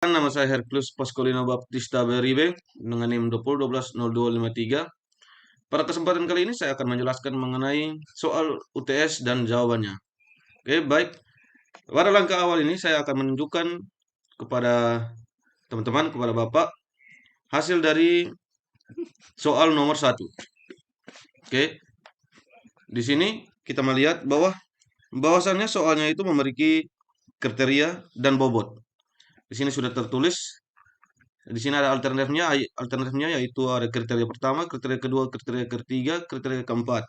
Nama saya Hercules Pascolino Baptista Beribe dengan NIM 20120253. Pada kesempatan kali ini saya akan menjelaskan mengenai soal UTS dan jawabannya. Oke, baik. Pada langkah awal ini saya akan menunjukkan kepada teman-teman, kepada Bapak, hasil dari soal nomor 1. Oke. Di sini kita melihat bahwasannya soalnya itu memiliki kriteria dan bobot. Di sini sudah tertulis. Di sini ada alternatifnya yaitu ada kriteria pertama, kriteria kedua, kriteria ketiga, kriteria keempat.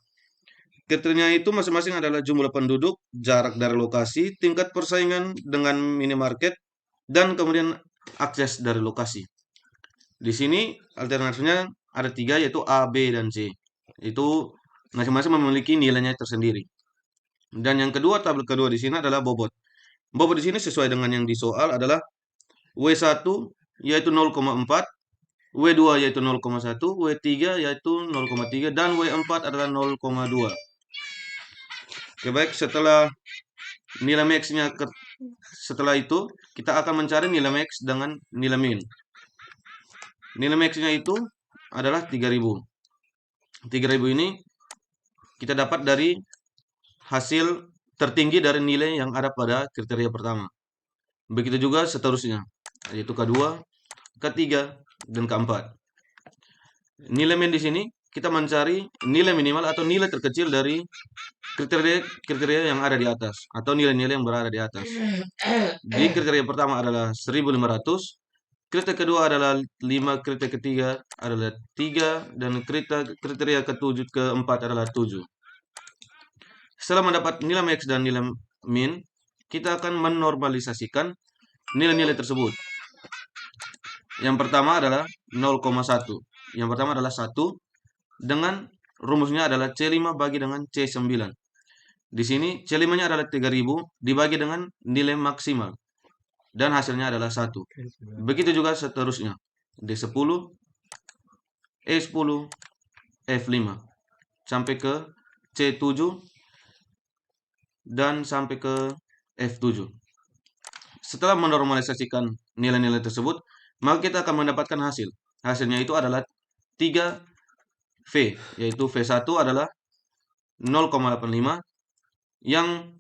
Kriterianya itu masing-masing adalah jumlah penduduk, jarak dari lokasi, tingkat persaingan dengan minimarket, dan kemudian akses dari lokasi. Di sini alternatifnya ada 3 yaitu A, B, dan C. Itu masing-masing memiliki nilainya tersendiri. Dan yang kedua, tabel kedua di sini adalah bobot. Bobot di sini sesuai dengan yang di soal adalah W1 yaitu 0,4, W2 yaitu 0,1, W3 yaitu 0,3, dan W4 adalah 0,2. Oke, baik, setelah nilai max-nya setelah itu kita akan mencari nilai max dengan nilai min. Nilai max-nya itu adalah 3000. 3000 ini kita dapat dari hasil tertinggi dari nilai yang ada pada kriteria pertama. Begitu juga seterusnya, yaitu kedua, ketiga, dan keempat. Nilai min di sini kita mencari nilai minimal atau nilai terkecil dari kriteria yang ada di atas atau nilai-nilai yang berada di atas. Di kriteria pertama adalah 1500, kriteria kedua adalah 5, kriteria ketiga adalah 3, dan kriteria keempat adalah 7. Setelah mendapat nilai max dan nilai min, kita akan menormalisasikan nilai-nilai tersebut. Yang pertama adalah 0,1. Yang pertama adalah 1 dengan rumusnya adalah C5 bagi dengan C9. Di sini C5-nya adalah 3000 dibagi dengan nilai maksimal dan hasilnya adalah 1. Begitu juga seterusnya. D10, E10, F5 sampai ke C7 dan sampai ke F7. Setelah menormalisasikan nilai-nilai tersebut, maka kita akan mendapatkan hasil. Hasilnya itu adalah 3V, yaitu V1 adalah 0,85 yang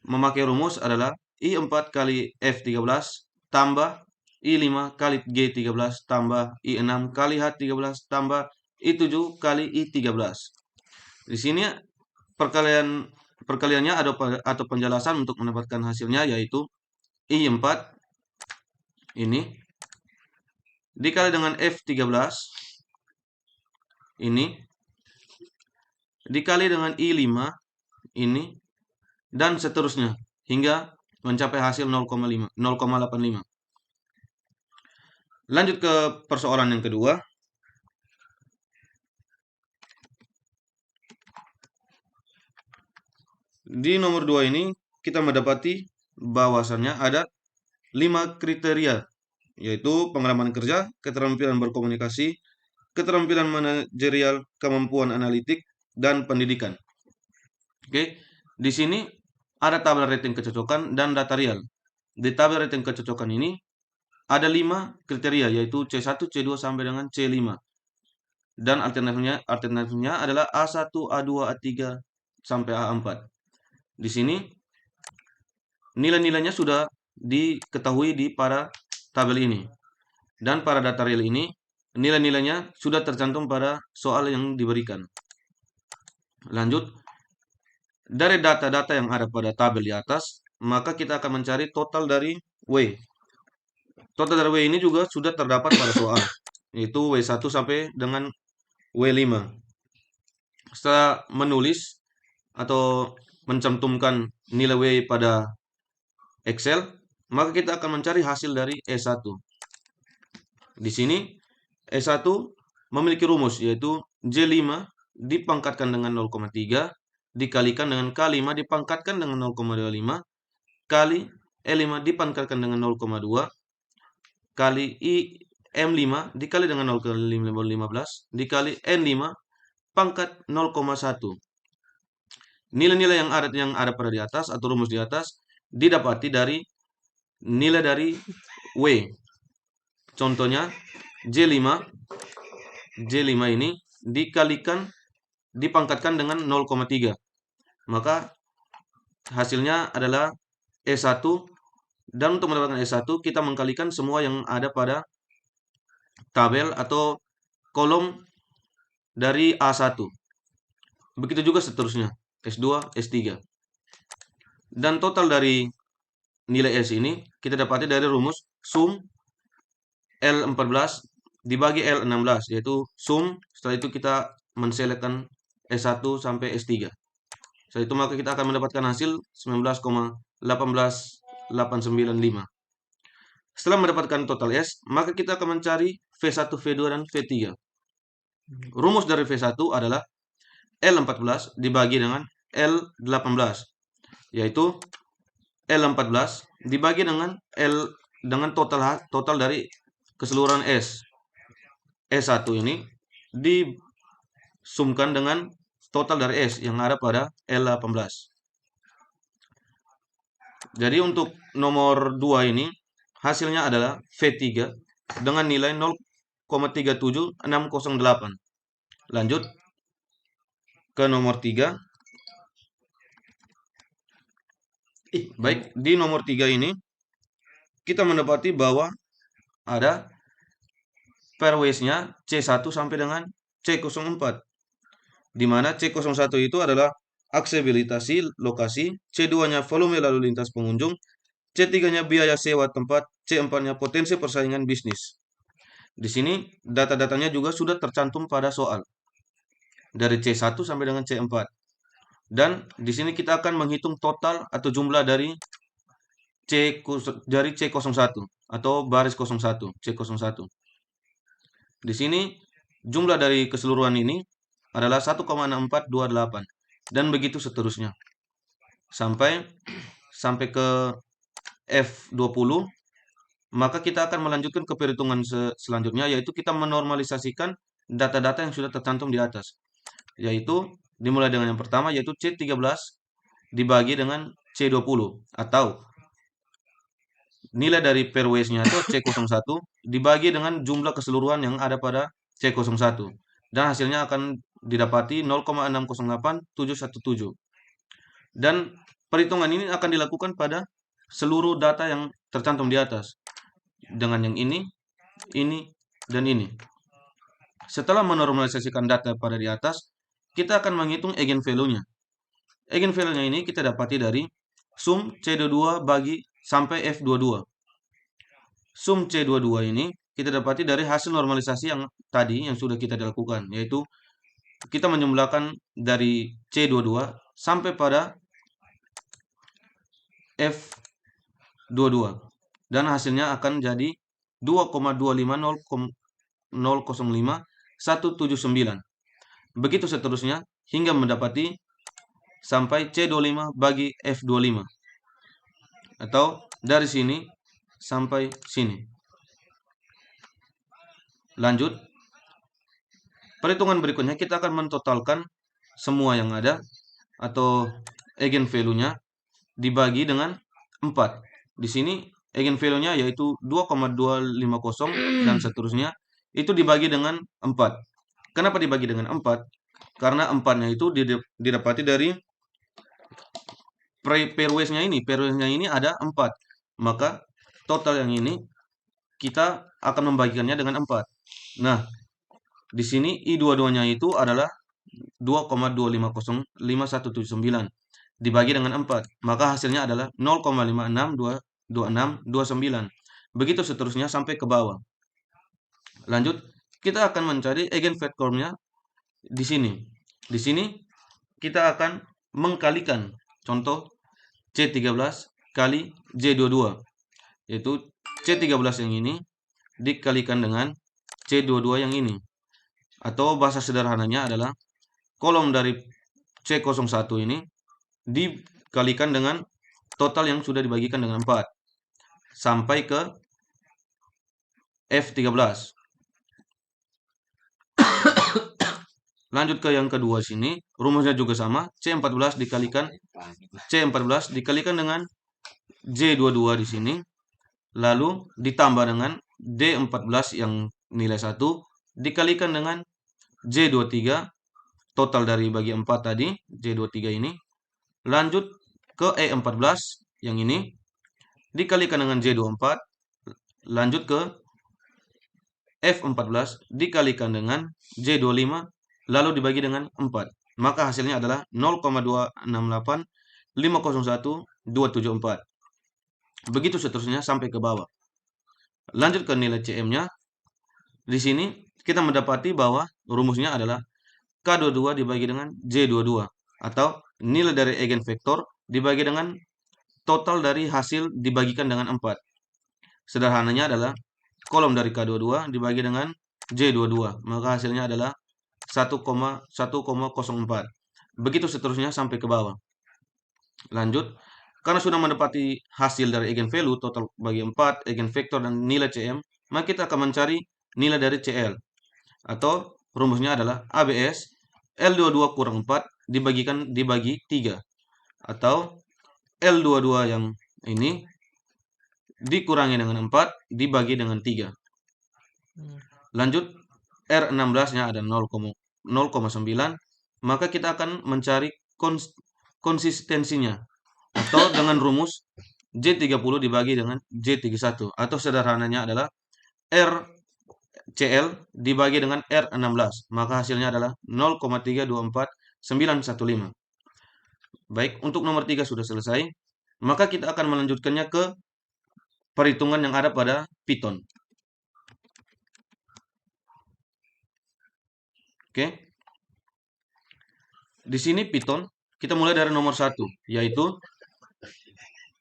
memakai rumus adalah I4 kali F13 tambah I5 kali G13 tambah I6 kali H13 tambah I7 kali I13. Di sini perkaliannya atau penjelasan untuk mendapatkan hasilnya yaitu I4 ini dikali dengan F13 ini dikali dengan I5 ini dan seterusnya hingga mencapai hasil 0,85. Lanjut ke persoalan yang kedua. Di nomor 2 ini kita mendapati bahwasannya ada 5 kriteria, yaitu pengalaman kerja, keterampilan berkomunikasi, keterampilan manajerial, kemampuan analitik, dan pendidikan. Oke, di sini ada tabel rating kecocokan dan data real. Di tabel rating kecocokan ini ada 5 kriteria, yaitu C1, C2 sampai dengan C5. Dan alternatifnya adalah A1, A2, A3 sampai A4. Di sini nilai-nilainya sudah diketahui di pada tabel ini. Dan pada data real ini nilai-nilainya sudah tercantum pada soal yang diberikan. Lanjut, dari data-data yang ada pada tabel di atas, maka kita akan mencari total dari W. Total dari W ini juga sudah terdapat pada soal, yaitu W1 sampai dengan W5. Setelah menulis atau mencantumkan nilai W pada Excel, maka kita akan mencari hasil dari E1. Di sini E1 memiliki rumus yaitu J5 dipangkatkan dengan 0,3 dikalikan dengan K5 dipangkatkan dengan 0,25 kali E5 dipangkatkan dengan 0,2 kali M5 dikali dengan 0,15 dikali N5 pangkat 0,1. Nilai-nilai yang ada pada di atas atau rumus di atas didapati dari nilai dari W. Contohnya J5 ini dipangkatkan dengan 0,3. Maka hasilnya adalah E1, dan untuk mendapatkan E1 kita mengkalikan semua yang ada pada tabel atau kolom dari A1. Begitu juga seterusnya, S2, S3. Dan total dari nilai S ini kita dapati dari rumus sum L14 dibagi L16, yaitu sum, setelah itu kita menselekkan S1 sampai S3. Setelah itu maka kita akan mendapatkan hasil 19,18895. Setelah mendapatkan total S, maka kita akan mencari V1, V2, dan V3. Rumus dari V1 adalah L14 dibagi dengan L18, yaitu L14 dibagi dengan total dari keseluruhan S. S1 ini disumkan dengan total dari S yang ada pada L18. Jadi untuk nomor 2 ini hasilnya adalah V3 dengan nilai 0,37608. Lanjut ke nomor 3. Baik, di nomor 3 ini kita mendapati bahwa ada pairwise-nya C1 sampai dengan C04, di mana C01 itu adalah aksesibilitas lokasi, C2-nya volume lalu lintas pengunjung, C3-nya biaya sewa tempat, C4-nya potensi persaingan bisnis. Di sini data-datanya juga sudah tercantum pada soal dari C1 sampai dengan C4. Dan di sini kita akan menghitung total atau jumlah dari C01 atau baris 01, C01. Di sini jumlah dari keseluruhan ini adalah 1,6428 dan begitu seterusnya. Sampai ke F20, maka kita akan melanjutkan ke perhitungan selanjutnya, yaitu kita menormalisasikan data-data yang sudah tercantum di atas. Yaitu dimulai dengan yang pertama, yaitu C13 dibagi dengan C20, atau nilai dari pairwise-nya atau C01 dibagi dengan jumlah keseluruhan yang ada pada C01. Dan hasilnya akan didapati 0,608717. Dan perhitungan ini akan dilakukan pada seluruh data yang tercantum di atas. Dengan yang ini, dan ini. Setelah menormalisasikan data pada di atas, kita akan menghitung eigenvalue-nya. Eigenvalue-nya ini kita dapati dari sum C22 bagi sampai F22. Sum C22 ini kita dapati dari hasil normalisasi yang tadi yang sudah kita lakukan, yaitu kita menjumlahkan dari C22 sampai pada F22, dan hasilnya akan jadi 2,250,005,179. Begitu seterusnya hingga mendapati sampai C25 bagi F25, atau dari sini sampai sini. Lanjut, perhitungan berikutnya kita akan mentotalkan semua yang ada atau eigenvalue-nya dibagi dengan 4. Di sini eigenvalue-nya yaitu 2,250 dan seterusnya itu dibagi dengan 4. Kenapa dibagi dengan 4? Karena 4-nya itu didapati dari pairwise-nya ini. Pairwise-nya ini ada 4. Maka total yang ini kita akan membagikannya dengan 4. Nah, di sini I22-nya itu adalah 2,250,5179 dibagi dengan 4. Maka hasilnya adalah 0,562629. Begitu seterusnya sampai ke bawah. Lanjut, kita akan mencari eigenvektornya di sini. Di sini kita akan mengkalikan contoh C13 kali J22, yaitu C13 yang ini dikalikan dengan C22 yang ini. Atau bahasa sederhananya adalah kolom dari C01 ini dikalikan dengan total yang sudah dibagikan dengan 4 sampai ke F13. Lanjut ke yang kedua sini, rumusnya juga sama, C14 dikalikan dengan J22 di sini. lalu ditambah dengan D14 yang nilai 1, dikalikan dengan J23, total dari bagi 4 tadi, J23 ini, lanjut ke E14 yang ini, dikalikan dengan J24, lanjut ke F14, dikalikan dengan J25, lalu dibagi dengan 4. Maka hasilnya adalah 0,268501274. Begitu seterusnya sampai ke bawah. Lanjut ke nilai CM-nya. Di sini kita mendapati bahwa rumusnya adalah K22 dibagi dengan J22, atau nilai dari eigenvektor dibagi dengan total dari hasil dibagikan dengan 4. Sederhananya adalah kolom dari K22 dibagi dengan J22, maka hasilnya adalah 1,1,04. Begitu seterusnya sampai ke bawah. Lanjut, karena sudah mendapati hasil dari eigenvalue, total bagi 4, eigenvektor, dan nilai CM, maka kita akan mencari nilai dari CL. Atau rumusnya adalah ABS L22 kurang 4 dibagi 3. Atau L22 yang ini dikurangi dengan 4 dibagi dengan 3. Lanjut, R16-nya ada 0,9, maka kita akan mencari konsistensinya, atau dengan rumus J30 dibagi dengan J31, atau sederhananya adalah RCL dibagi dengan R16, maka hasilnya adalah 0,324915. Baik, untuk nomor 3 sudah selesai, maka kita akan melanjutkannya ke perhitungan yang ada pada Python. Oke. Di sini Python, kita mulai dari nomor 1, yaitu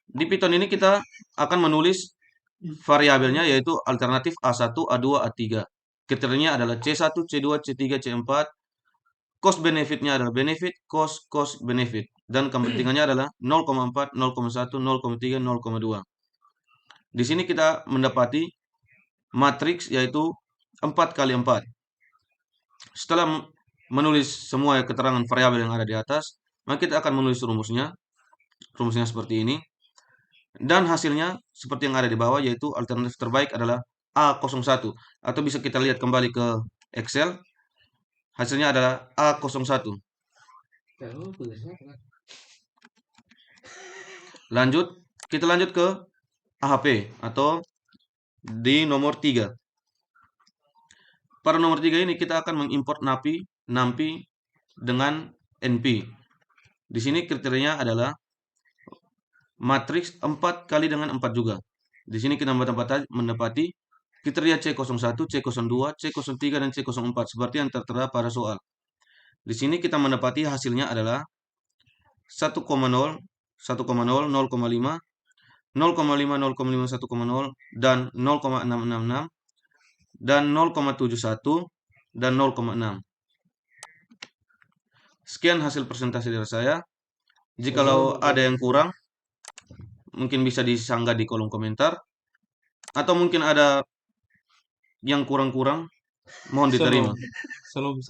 di Python ini kita akan menulis variabelnya, yaitu alternatif A1, A2, A3. Kriterianya adalah C1, C2, C3, C4. Cost benefitnya adalah benefit, cost, benefit. Dan kepentingannya adalah 0,4, 0,1, 0,3, 0,2. Di sini kita mendapati matriks yaitu 4 kali 4. Setelah menulis semua keterangan variabel yang ada di atas, maka kita akan menulis rumusnya. Rumusnya seperti ini. Dan hasilnya seperti yang ada di bawah, yaitu alternatif terbaik adalah A01. Atau bisa kita lihat kembali ke Excel. Hasilnya adalah A01. Lanjut, kita lanjut ke AHP atau di nomor 3. Pada nomor 3 ini kita akan mengimport NumPy dengan NP. Di sini kriterianya adalah matriks 4 kali dengan 4 juga. Di sini kita mendapati kriteria C01, C02, C03, dan C04 seperti yang tertera pada soal. Di sini kita mendapati hasilnya adalah 1,0, 1,0, 0,5, 0,5, 0,5, 1,0, dan 0,666, dan 0,71, dan 0,6. Sekian hasil presentasi dari saya. Jikalau ada yang kurang, mungkin bisa disanggah di kolom komentar. Atau mungkin ada yang kurang-kurang, mohon diterima. Salam.